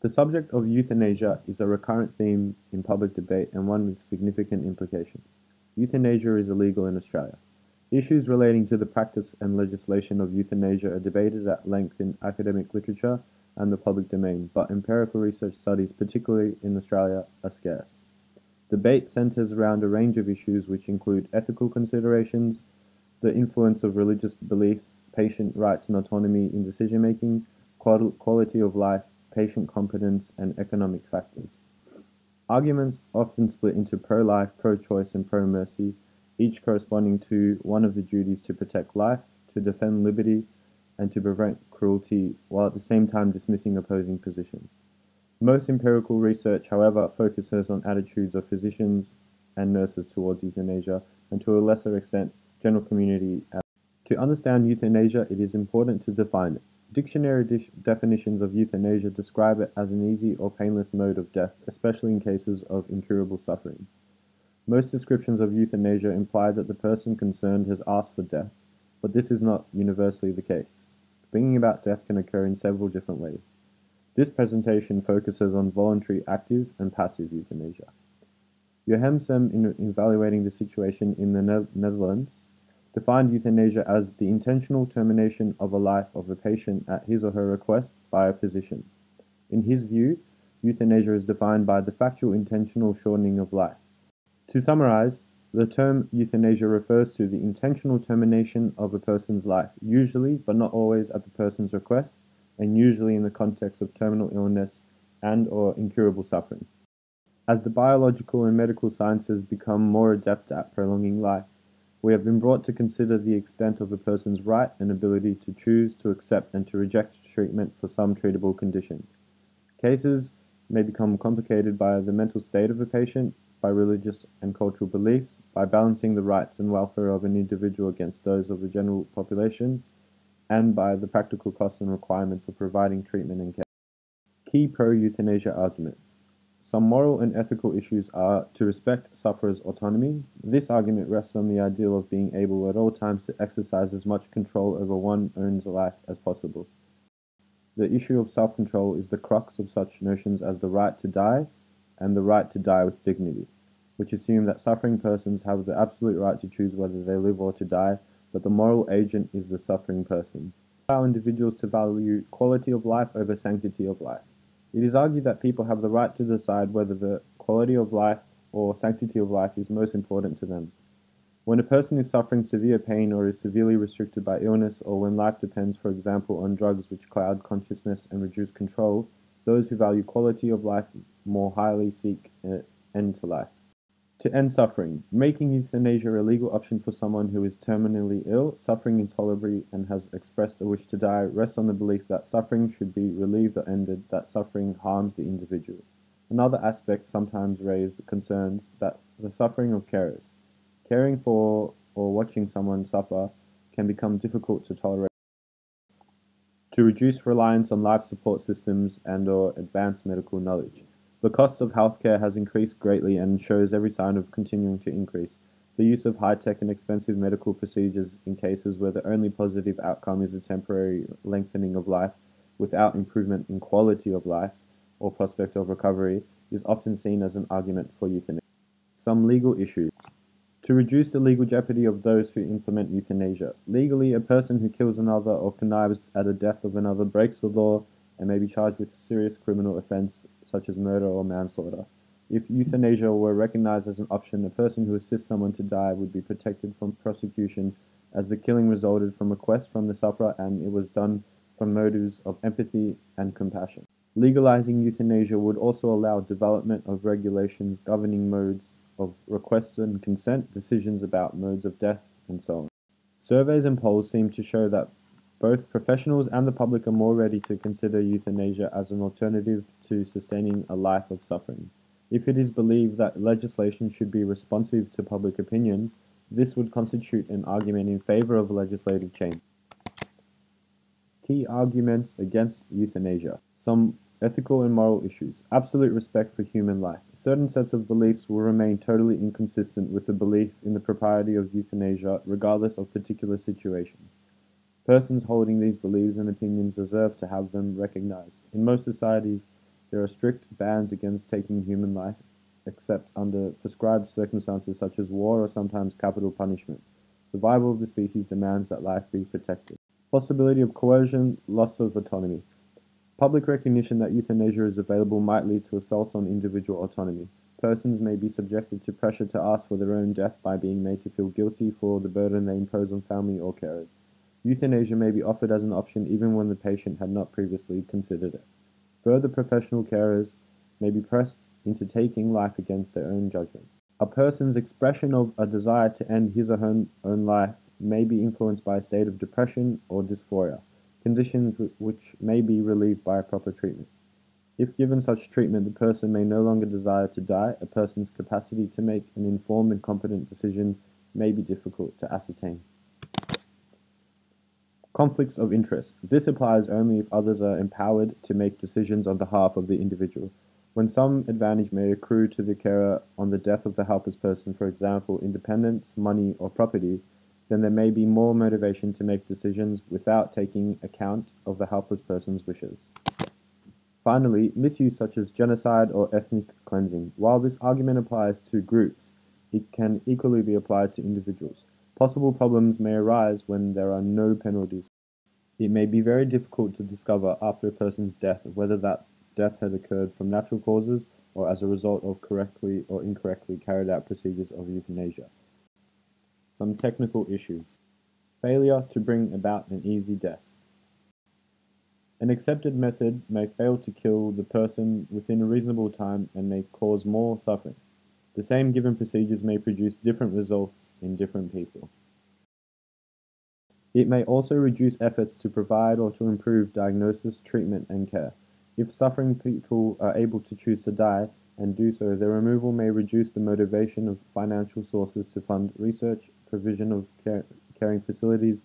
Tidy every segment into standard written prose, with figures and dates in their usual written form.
The subject of euthanasia is a recurrent theme in public debate and one with significant implications. Euthanasia is illegal in Australia. Issues relating to the practice and legislation of euthanasia are debated at length in academic literature and the public domain, but empirical research studies, particularly in Australia, are scarce. Debate centers around a range of issues which include ethical considerations, the influence of religious beliefs, patient rights and autonomy in decision-making, quality of life, patient competence, and economic factors. Arguments often split into pro-life, pro-choice, and pro-mercy, each corresponding to one of the duties to protect life, to defend liberty, and to prevent cruelty, while at the same time dismissing opposing positions. Most empirical research, however, focuses on attitudes of physicians and nurses towards euthanasia, and to a lesser extent, general community. To understand euthanasia, it is important to define it. Dictionary definitions of euthanasia describe it as an easy or painless mode of death, especially in cases of incurable suffering. Most descriptions of euthanasia imply that the person concerned has asked for death, but this is not universally the case. Bringing about death can occur in several different ways. This presentation focuses on voluntary active and passive euthanasia. Johansen, in evaluating the situation in the Netherlands, defined euthanasia as the intentional termination of a life of a patient at his or her request by a physician. In his view, euthanasia is defined by the factual intentional shortening of life. To summarize, the term euthanasia refers to the intentional termination of a person's life, usually, but not always, at the person's request, and usually in the context of terminal illness and/or incurable suffering. As the biological and medical sciences become more adept at prolonging life, we have been brought to consider the extent of a person's right and ability to choose, to accept, and to reject treatment for some treatable condition. Cases may become complicated by the mental state of a patient, by religious and cultural beliefs, by balancing the rights and welfare of an individual against those of the general population, and by the practical costs and requirements of providing treatment and care. Key pro-euthanasia arguments. Some moral and ethical issues are to respect sufferers' autonomy. This argument rests on the ideal of being able at all times to exercise as much control over one's own life as possible. The issue of self-control is the crux of such notions as the right to die and the right to die with dignity, which assume that suffering persons have the absolute right to choose whether they live or to die, but the moral agent is the suffering person. Allow individuals to value quality of life over sanctity of life. It is argued that people have the right to decide whether the quality of life or sanctity of life is most important to them. When a person is suffering severe pain or is severely restricted by illness, or when life depends, for example, on drugs which cloud consciousness and reduce control, those who value quality of life more highly seek an end to life. To end suffering, making euthanasia a legal option for someone who is terminally ill, suffering intolerably, and has expressed a wish to die rests on the belief that suffering should be relieved or ended, that suffering harms the individual. Another aspect sometimes raised concerns that the suffering of carers. Caring for or watching someone suffer can become difficult to tolerate. To reduce reliance on life support systems and/or advanced medical knowledge. The cost of healthcare has increased greatly and shows every sign of continuing to increase. The use of high-tech and expensive medical procedures in cases where the only positive outcome is a temporary lengthening of life without improvement in quality of life or prospect of recovery is often seen as an argument for euthanasia. Some legal issues. To reduce the legal jeopardy of those who implement euthanasia. Legally, a person who kills another or connives at the death of another breaks the law and may be charged with a serious criminal offense such as murder or manslaughter. If euthanasia were recognized as an option, a person who assists someone to die would be protected from prosecution as the killing resulted from request from the sufferer and it was done from motives of empathy and compassion. Legalizing euthanasia would also allow development of regulations governing modes of request and consent, decisions about modes of death, and so on. Surveys and polls seem to show that both professionals and the public are more ready to consider euthanasia as an alternative to sustaining a life of suffering. If it is believed that legislation should be responsive to public opinion, this would constitute an argument in favor of legislative change. Key arguments against euthanasia. Some ethical and moral issues. Absolute respect for human life. Certain sets of beliefs will remain totally inconsistent with the belief in the propriety of euthanasia, regardless of particular situations. Persons holding these beliefs and opinions deserve to have them recognized. In most societies, There are strict bans against taking human life, except under prescribed circumstances such as war or sometimes capital punishment. Survival of the species demands that life be protected. Possibility of coercion, loss of autonomy. Public recognition that euthanasia is available might lead to assault on individual autonomy. Persons may be subjected to pressure to ask for their own death by being made to feel guilty for the burden they impose on family or carers. Euthanasia may be offered as an option even when the patient had not previously considered it. Further, professional carers may be pressed into taking life against their own judgments. A person's expression of a desire to end his or her own life may be influenced by a state of depression or dysphoria, conditions which may be relieved by proper treatment. If given such treatment, the person may no longer desire to die. A person's capacity to make an informed and competent decision may be difficult to ascertain. Conflicts of interest. This applies only if others are empowered to make decisions on behalf of the individual. When some advantage may accrue to the carer on the death of the helpless person, for example, independence, money, or property, then there may be more motivation to make decisions without taking account of the helpless person's wishes. Finally, misuse such as genocide or ethnic cleansing. While this argument applies to groups, it can equally be applied to individuals. Possible problems may arise when there are no penalties. It may be very difficult to discover after a person's death whether that death had occurred from natural causes or as a result of correctly or incorrectly carried out procedures of euthanasia. Some technical issues. Failure to bring about an easy death. An accepted method may fail to kill the person within a reasonable time and may cause more suffering. The same given procedures may produce different results in different people. It may also reduce efforts to provide or to improve diagnosis, treatment, and care. If suffering people are able to choose to die and do so, their removal may reduce the motivation of financial sources to fund research, provision of caring facilities,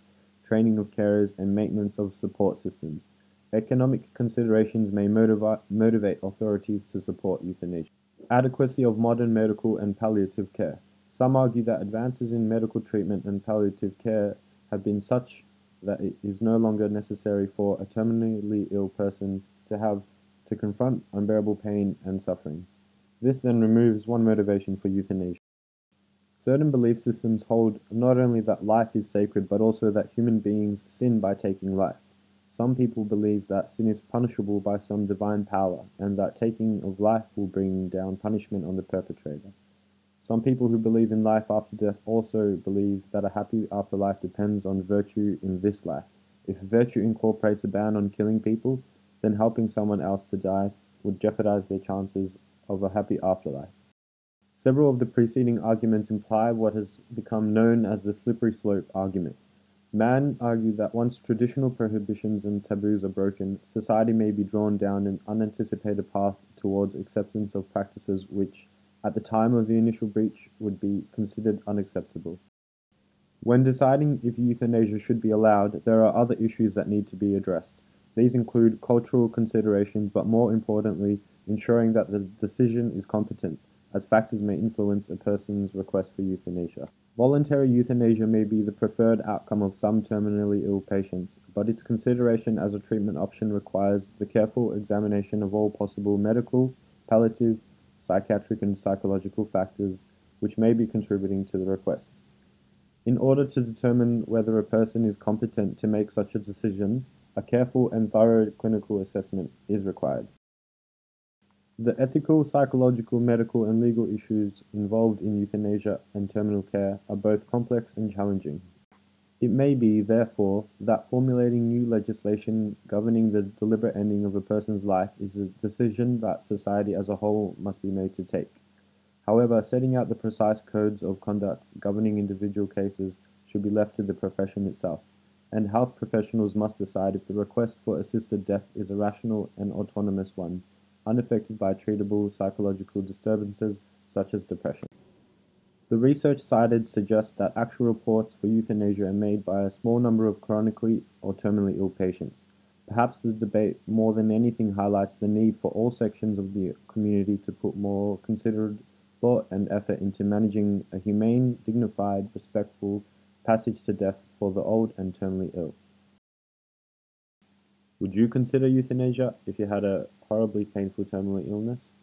training of carers, and maintenance of support systems. Economic considerations may motivate authorities to support euthanasia. Adequacy of modern medical and palliative care. Some argue that advances in medical treatment and palliative care have been such that it is no longer necessary for a terminally ill person to have to confront unbearable pain and suffering. This then removes one motivation for euthanasia. Certain belief systems hold not only that life is sacred, but also that human beings sin by taking life. Some people believe that sin is punishable by some divine power, and that taking of life will bring down punishment on the perpetrator. Some people who believe in life after death also believe that a happy afterlife depends on virtue in this life. If virtue incorporates a ban on killing people, then helping someone else to die would jeopardize their chances of a happy afterlife. Several of the preceding arguments imply what has become known as the slippery slope argument. Mann argued that once traditional prohibitions and taboos are broken, society may be drawn down an unanticipated path towards acceptance of practices which, at the time of the initial breach, would be considered unacceptable. When deciding if euthanasia should be allowed, there are other issues that need to be addressed. These include cultural considerations, but more importantly, ensuring that the decision is competent, as factors may influence a person's request for euthanasia. Voluntary euthanasia may be the preferred outcome of some terminally ill patients, but its consideration as a treatment option requires the careful examination of all possible medical, palliative, psychiatric, and psychological factors which may be contributing to the request. In order to determine whether a person is competent to make such a decision, a careful and thorough clinical assessment is required. The ethical, psychological, medical, and legal issues involved in euthanasia and terminal care are both complex and challenging. It may be, therefore, that formulating new legislation governing the deliberate ending of a person's life is a decision that society as a whole must be made to take. However, setting out the precise codes of conduct governing individual cases should be left to the profession itself, and health professionals must decide if the request for assisted death is a rational and autonomous one, unaffected by treatable psychological disturbances such as depression. The research cited suggests that actual reports for euthanasia are made by a small number of chronically or terminally ill patients. Perhaps the debate more than anything highlights the need for all sections of the community to put more considered thought and effort into managing a humane, dignified, respectful passage to death for the old and terminally ill. Would you consider euthanasia if you had a horribly painful terminal illness?